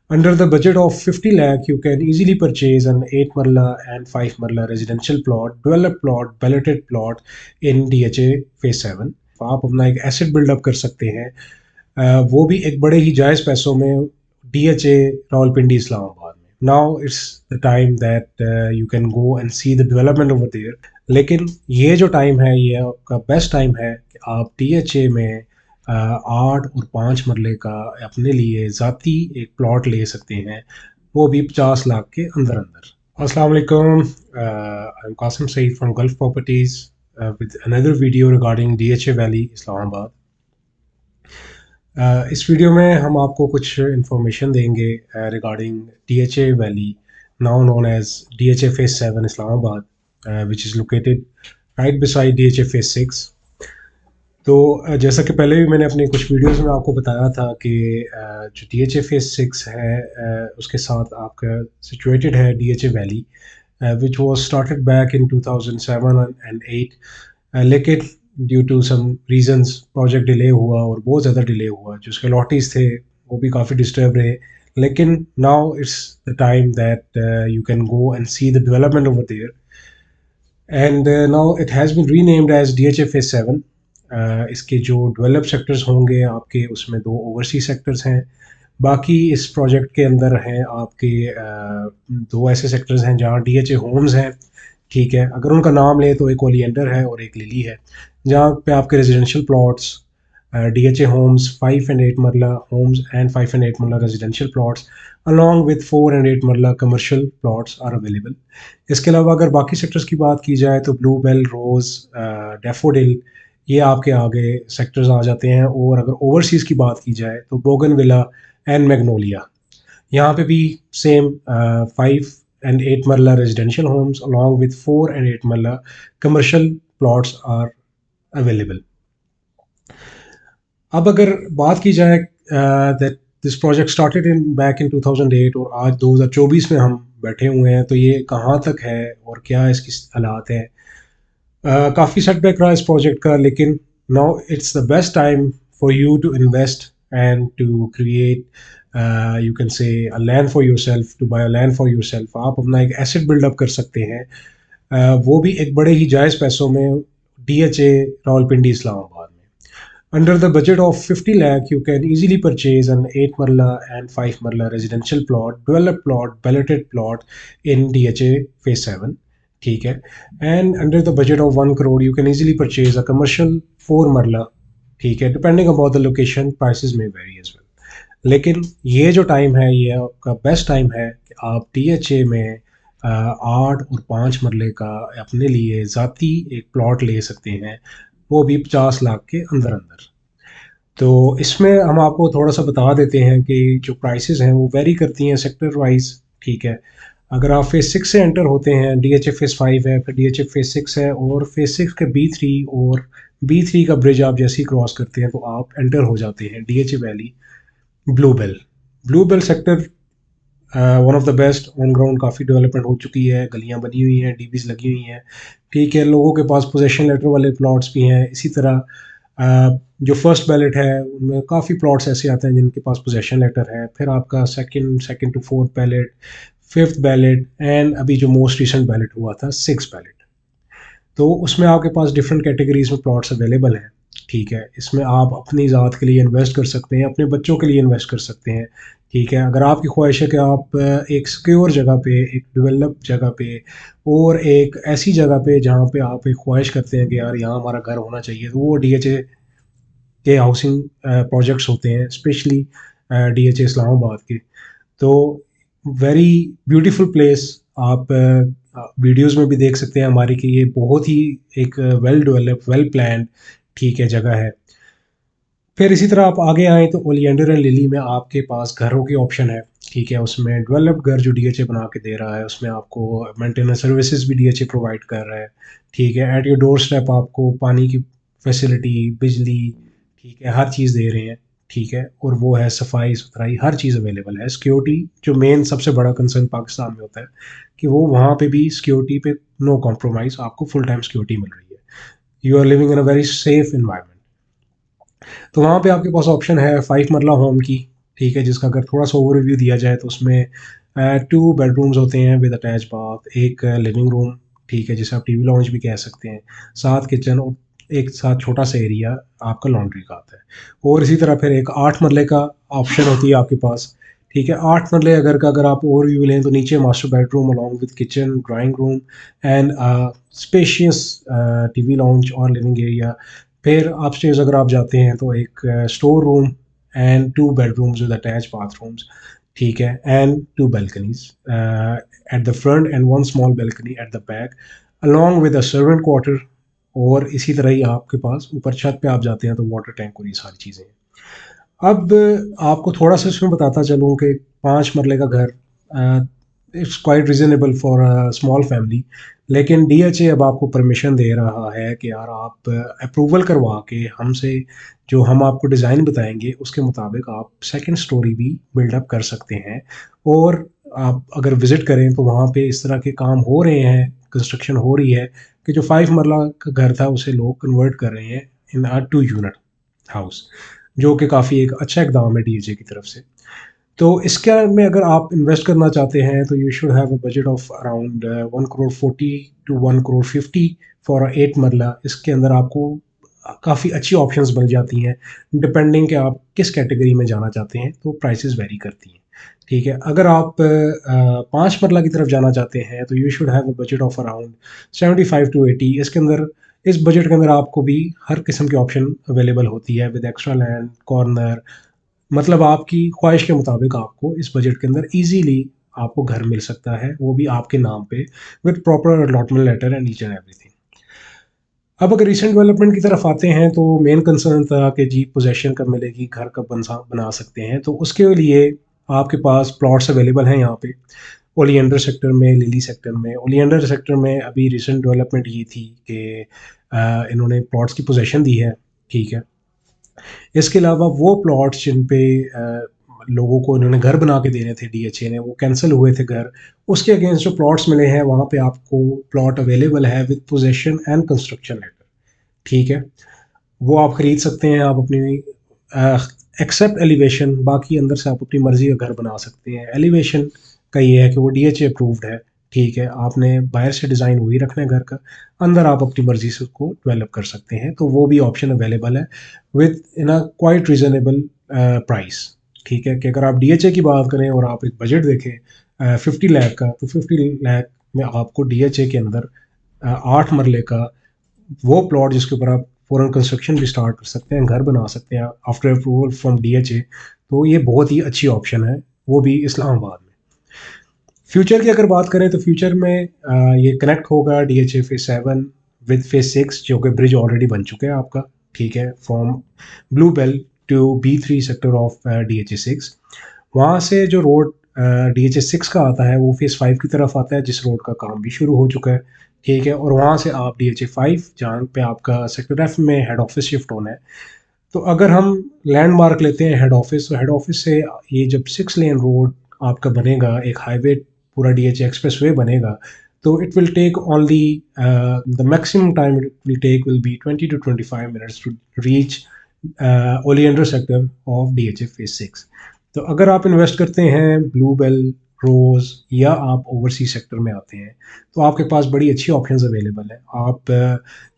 Under the budget of 50 lakh, you can easily purchase an 8 marla and 5 marla residential plot, developed plot, balloted plot in DHA phase 7. आप अपना एक asset buildup कर सकते हैं, वो भी एक बड़े ही जायज़ पैसों में DHA रावलपिंडी इस्लामाबाद में. Now it's the time that you can go and see the development over there. लेकिन ये जो टाइम है ये आपका बेस्ट टाइम है कि आप DHA में 8 और 5 मरले का अपने लिए ज़ाती एक प्लॉट ले सकते हैं, वो भी 50 लाख के अंदर अंदर. अस्सलाम वालेकुम, I'm Qasim Saeed from Gulf properties with another video regarding DHA Valley Islamabad. इस वीडियो में हम आपको कुछ इंफॉर्मेशन देंगे regarding DHA Valley, now known as DHA Phase 7 Islamabad, which is located right beside DHA Phase 6. तो जैसा कि पहले भी मैंने अपने कुछ वीडियोस में आपको बताया था कि जो DHA Phase 6 है उसके साथ आपका सिचुएटेड है DHA Valley, which was started back in 2007 and 8, लेकिन due to some reasons project delay हुआ और बहुत ज़्यादा डिले हुआ. जो उसके लॉटीज़ थे वो भी काफ़ी डिस्टर्ब रहे, लेकिन now it's the time that you can go and see the development over there. And now it has been renamed as DHA Phase 7. इसके जो डेवलप सेक्टर्स होंगे आपके, उसमें 2 ओवरसीज सेक्टर्स हैं. बाकी इस प्रोजेक्ट के अंदर हैं आपके 2 ऐसे सेक्टर्स हैं जहाँ DHA होम्स हैं, ठीक है. अगर उनका नाम ले तो एक ओलिएंडर है और एक लिली है, जहाँ पे आपके residential plots DHA homes 5 and 8 मरला होम्स एंड 5 and 8 मरला residential plots along with 4 and 8 मरला कमर्शियल प्लॉट्स आर अवेलेबल. इसके अलावा अगर बाकी सेक्टर्स की बात की जाए तो ब्लूबेल, रोज़, डैफोडिल, ये आपके आगे सेक्टर्स आ जाते हैं. और अगर ओवरसीज़ की बात की जाए तो बोगनविला एंड मैग्नोलिया, यहाँ पे भी same 5 and 8 marla residential homes along with 4 and 8 marla commercial plots are available. अब अगर बात की जाए that this project started in back in 2008 और आज 2024 में हम बैठे हुए हैं, तो ये कहाँ तक है और क्या इसकी हालात है. काफ़ी सेटबैक रहा इस प्रोजेक्ट का, लेकिन now it's the best time for you to invest and to create you can say a land for yourself, to buy a land for yourself. आप अपना एक एसेट बिल्डअप कर सकते हैं, वो भी एक बड़े ही जायज़ पैसों में DHA रावलपिंडी इस्लामाबाद में. Under the budget of 50 lakh, you can easily purchase an 8 marla and 5 marla residential plot, developed plot, balloted plot in DHA Phase 7. ठीक है. And under the budget of 1 crore, you can easily purchase a commercial 4 marla. ठीक है. Depending about the location, prices may vary as well. लेकिन ये जो time है ये आपका बेस्ट टाइम है कि आप DHA में 8 और 5 मरले का अपने लिए ज़ाती एक प्लॉट ले सकते हैं, वो भी 50 लाख के अंदर अंदर. तो इसमें हम आपको थोड़ा सा बता देते हैं कि जो प्राइसेस हैं वो वेरी करती हैं सेक्टर वाइज, ठीक है. अगर आप फेज़ 6 से एंटर होते हैं, DHA Phase 5 है, फिर DHA Phase 6 है, और फेज़ 6 के B3 और B3 का ब्रिज आप जैसे ही क्रॉस करते हैं तो आप एंटर हो जाते हैं DHA valley Bluebell sector. One of the best on ground, काफ़ी डेवलपमेंट हो चुकी है, गलियां बनी हुई हैं, DBs लगी हुई हैं, ठीक है. लोगों के पास पोजेशन लेटर वाले प्लॉट्स भी हैं. इसी तरह जो फर्स्ट बैलेट है उनमें काफ़ी प्लॉट्स ऐसे आते हैं जिनके पास पोजेशन लेटर है. फिर आपका second to fourth ballot, fifth ballot, and अभी जो मोस्ट रिसेंट बैलेट हुआ था 6 बैलेट. तो उसमें आपके पास डिफरेंट कैटेगरीज में प्लॉट्स अवेलेबल हैं, ठीक है. इसमें आप अपनी ज़ात के लिए इन्वेस्ट कर सकते हैं, अपने बच्चों के लिए इन्वेस्ट कर सकते हैं, ठीक है. अगर आपकी ख्वाहिश है कि आप एक सिक्योर जगह पे, एक डेवलप जगह पे, और एक ऐसी जगह पे जहाँ पे आप एक ख्वाहिश करते हैं कि यार यहाँ हमारा घर होना चाहिए, तो वो DHA के हाउसिंग प्रोजेक्ट्स होते हैं, स्पेशली DHA इस्लामाबाद के. तो वेरी ब्यूटीफुल प्लेस. आप वीडियोस में भी देख सकते हैं हमारी कि ये बहुत ही एक वेल डेवलप, वेल प्लान्ड, ठीक है, जगह है. फिर इसी तरह आप आगे आएँ तो ओलिएंडर एंड लिली में आपके पास घरों की ऑप्शन है, ठीक है. उसमें डेवलप्ड घर जो DHA बना के दे रहा है, उसमें आपको मेंटेनेंस सर्विसेज भी DHA प्रोवाइड कर रहा है, ठीक है. एट योर डोर स्टेप आपको पानी की फैसिलिटी, बिजली, ठीक है, हर चीज़ दे रहे हैं, ठीक है. और वो है सफाई सुथराई, हर चीज़ अवेलेबल है. सिक्योरिटी जो मेन सबसे बड़ा कंसर्न पाकिस्तान में होता है कि वो वहाँ पे भी सिक्योरिटी पे नो कॉम्प्रोमाइज़, आपको फुल टाइम सिक्योरिटी मिल रही है. You are living in a very safe environment. तो वहाँ पे आपके पास ऑप्शन है 5 मरला होम की, ठीक है, जिसका अगर थोड़ा सा ओवरव्यू दिया जाए तो उसमें 2 बेडरूम्स होते हैं विद अटैच बाथ, एक लिविंग रूम, ठीक है, जिसे आप टीवी लॉन्च भी कह सकते हैं, 7 किचन और एक साथ छोटा सा एरिया आपका लॉन्ड्री का आता है। और इसी तरह फिर एक 8 मरले का ऑप्शन होती है आपके पास, ठीक है। 8 मरले अगर आप ओवरव्यू लें तो नीचे master bedroom along with kitchen, drawing room and spacious TV launch और लिविंग एरिया। फिर अपस्टेयर्स अगर आप जाते हैं तो एक store room and 2 bedrooms with attached bathrooms, ठीक है, and 2 balconies at the front end 1 small balcony at the back along with a servant quarter। और इसी तरह ही आपके पास ऊपर छत पे आप जाते हैं तो वाटर टैंक और ये सारी चीज़ें हैं। अब आपको थोड़ा सा इसमें बताता चलूँ कि 5 मरले का घर it's quite reasonable for a small family, लेकिन डीएचए अब आपको परमिशन दे रहा है कि यार आप अप्रूवल करवा के हमसे जो हम आपको डिज़ाइन बताएंगे उसके मुताबिक आप सेकंड स्टोरी भी बिल्डअप कर सकते हैं। और आप अगर विज़िट करें तो वहाँ पे इस तरह के काम हो रहे हैं, कंस्ट्रक्शन हो रही है कि जो 5 मरला का घर था उसे लोग कन्वर्ट कर रहे हैं इन अ 2 यूनिट हाउस, जो कि काफ़ी एक अच्छा इकदाम है डीएचए की तरफ से। तो इसके में अगर आप इन्वेस्ट करना चाहते हैं तो you should have a budget of around 1 crore 40 to 1 crore 50 for 8 marla. इसके अंदर आपको काफ़ी अच्छी ऑप्शंस मिल जाती हैं, डिपेंडिंग कि आप किस कैटेगरी में जाना चाहते हैं तो प्राइसेस वेरी करती हैं, ठीक है। अगर आप 5 मरला की तरफ जाना चाहते हैं तो you should have a budget of around 75 to 80। इसके अंदर इस बजट के अंदर आपको भी हर किस्म की ऑप्शन अवेलेबल होती है विद एक्स्ट्रा लैंड कॉर्नर, मतलब आपकी ख्वाहिश के मुताबिक आपको इस बजट के अंदर इजीली आपको घर मिल सकता है, वो भी आपके नाम पे with proper allotment letter and each and everything. अब अगर रिसेंट डेवलपमेंट की तरफ आते हैं तो मेन कंसर्न था कि जी पोजेशन कब मिलेगी, घर कब बना सकते हैं, तो उसके लिए आपके पास प्लॉट्स अवेलेबल हैं यहाँ पे ओलियंडर सेक्टर में, लिली सेक्टर में। ओलियंडर सेक्टर में अभी रिसेंट डेवलपमेंट ये थी कि इन्होंने प्लॉट्स की पोजेशन दी है, ठीक है। इसके अलावा वो प्लॉट्स जिन पे लोगों को इन्होंने घर बना के देने थे डीएचए ने, वो कैंसिल हुए थे घर, उसके अगेंस्ट जो प्लॉट्स मिले हैं वहाँ पे आपको प्लॉट अवेलेबल है with possession and construction letter, ठीक है। वो आप खरीद सकते हैं, आप अपनी एक्सेप्ट एलिवेशन, बाकी अंदर से आप अपनी मर्जी का घर बना सकते हैं। एलिवेशन का ये है कि वो डीएचए अप्रूव्ड है, ठीक है, आपने बाहर से डिज़ाइन वही रखना है घर का, अंदर आप अपनी मर्जी से उसको डेवलप कर सकते हैं, तो वो भी ऑप्शन अवेलेबल है with in a quite reasonable price, ठीक है। कि अगर आप डीएचए की बात करें और आप एक बजट देखें 50 लाख का, तो 50 लाख में आपको डीएचए के अंदर 8 मरले का वो प्लॉट जिसके ऊपर आप फ़ौरन कंस्ट्रक्शन भी स्टार्ट कर सकते हैं, घर बना सकते हैं आफ्टर अप्रूवल फ्रॉम डीएचए, तो ये बहुत ही अच्छी ऑप्शन है, वो भी इस्लामाबाद में। फ्यूचर की अगर बात करें तो फ्यूचर में ये कनेक्ट होगा डीएचए फेज 7 विद फेज 6, जो कि ब्रिज ऑलरेडी बन चुका है आपका, ठीक है, from Blue Bell to B3 sector of DHA 6। वहाँ से जो रोड डीएचए 6 का आता है वो फेज 5 की तरफ आता है, जिस रोड का काम भी शुरू हो चुका है, ठीक है। और वहाँ से आप डीएचए 5 जहाँ पे आपका सेक्टर एफ में हेड ऑफिस शिफ्ट होना है, तो अगर हम लैंडमार्क लेते हैं हेड ऑफिस, तो हेड ऑफिस से ये जब 6 लेन रोड आपका बनेगा, एक हाईवे पूरा डीएचए एक्सप्रेस वे बनेगा, तो it will take only the maximum time it will take will be 20 to 25 minutes to reach Oleander sector of DHA phase 6। तो अगर आप इन्वेस्ट करते हैं ब्लू बेल, रोज, या आप ओवरसीज सेक्टर में आते हैं तो आपके पास बड़ी अच्छी ऑप्शंस अवेलेबल है, आप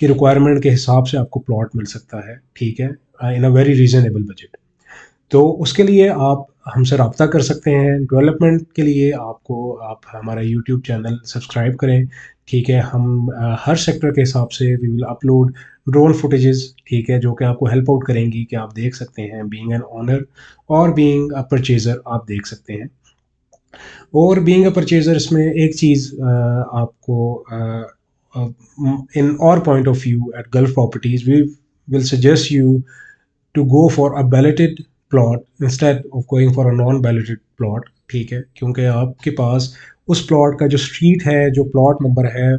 की रिक्वायरमेंट के हिसाब से आपको प्लॉट मिल सकता है, ठीक है, इन अ वेरी रीजनेबल बजट। तो उसके लिए आप हमसे रब्ता कर सकते हैं। डेवलपमेंट के लिए आपको आप हमारा यूट्यूब चैनल सब्सक्राइब करें, ठीक है। हम हर सेक्टर के हिसाब से we will upload drone footages, ठीक है, जो कि आपको हेल्प आउट करेंगी कि आप देख सकते हैं, बीइंग एन ओनर और बीइंग अ परचेजर आप देख सकते हैं। और बीइंग अ परचेजर इसमें एक चीज़ आपको in our point of view at Gulf Properties, we will suggest you to go for a balloted plot instead of going for a non-balloted plot, ठीक है, क्योंकि आपके पास उस प्लॉट का जो स्ट्रीट है, जो प्लॉट नंबर है,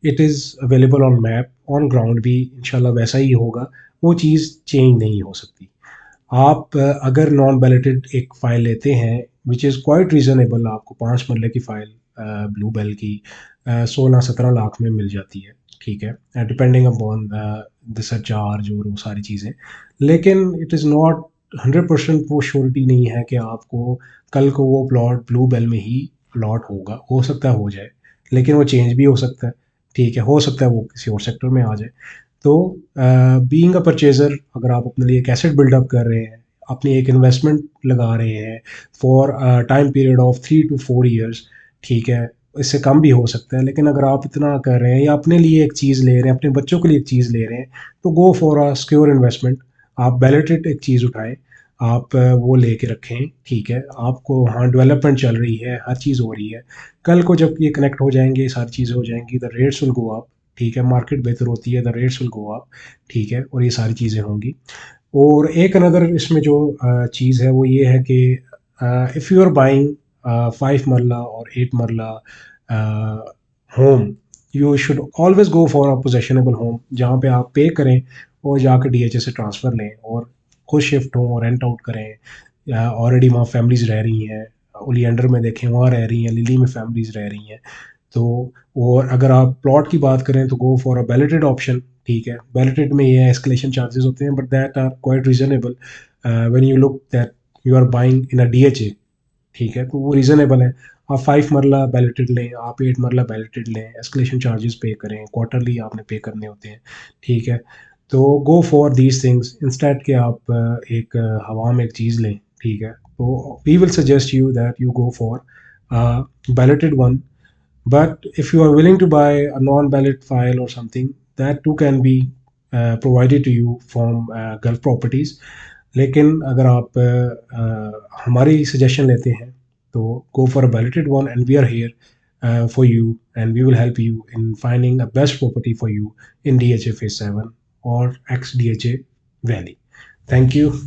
it is available on map, on ground भी इंशाल्लाह वैसा ही होगा, वो चीज़ चेंज नहीं हो सकती। आप अगर नॉन बैलेटेड एक फ़ाइल लेते हैं विच इज़ क्वाइट रीज़नेबल, आपको 5 मरले की फ़ाइल ब्लू बेल की 16-17 लाख में मिल जाती है, ठीक है, डिपेंडिंग अपॉन द चार्ज और वो सारी चीज़ें। लेकिन इट इज़ नॉट 100% वो श्योरिटी नहीं है कि आपको कल को वो प्लॉट ब्लू बेल में ही प्लॉट होगा, हो सकता है हो जाए, लेकिन वो चेंज भी हो सकता है, ठीक है, हो सकता है वो किसी और सेक्टर में आ जाए। तो बीइंग अ परचेज़र, अगर आप अपने लिए एक एसेट बिल्डअप कर रहे हैं, अपनी एक इन्वेस्टमेंट लगा रहे हैं for time period of 3 to 4 years, ठीक है, इससे कम भी हो सकता है, लेकिन अगर आप इतना कर रहे हैं या अपने लिए एक चीज़ ले रहे हैं, अपने बच्चों के लिए एक चीज़ ले रहे हैं, तो go for a secure investment. आप बैलेटेड एक चीज़ उठाएं, आप वो लेके रखें, ठीक है, आपको हाँ डेवलपमेंट चल रही है, हर चीज़ हो रही है, कल को जब ये कनेक्ट हो जाएंगे, सारी चीज़ें हो जाएंगी, the rates will go up, ठीक है, मार्केट बेहतर होती है, the rates will go up, ठीक है, और ये सारी चीज़ें होंगी। और एक अनदर इसमें जो चीज़ है वो ये है कि इफ़ यू आर बाइंग 5 मरला और 8 मरला home, you should always go for a possessionable home, जहाँ पे आप पे करें और जाकर डीएचए से ट्रांसफ़र लें और खुद शिफ्ट हों, रेंट आउट करें, या ऑलरेडी वहाँ फैमिलीज़ रह रही हैं, ओलियंडर में देखें वहाँ रह रही हैं, लिली में फैमिलीज़ रह रही हैं। तो और अगर आप प्लॉट की बात करें तो go for a balloted option, ठीक है, बैलेटेड में ये एस्केलेशन चार्जेस होते हैं, but that are quite reasonable when you look that you are buying in a DHA, ठीक है, तो वो रीजनेबल है। आप 5 मरला बैलेटेड लें, आप 8 मरला बैलेटेड लें, एस्केलेशन चार्जेस पे करें, क्वार्टरली आपने पे करने होते हैं, ठीक है। तो go for these things instead के आप एक हवा में एक चीज़ लें, ठीक है, तो we will suggest you that you go for balloted one. But if you are willing to buy a non-ballot file or something, that too can be provided to you from Gulf Properties. लेकिन अगर आप हमारी suggestion लेते हैं तो go for a balloted one, and we are here for you, and we will help you in finding a best property for you in DHA Phase 7 or ex DHA Valley. Thank you.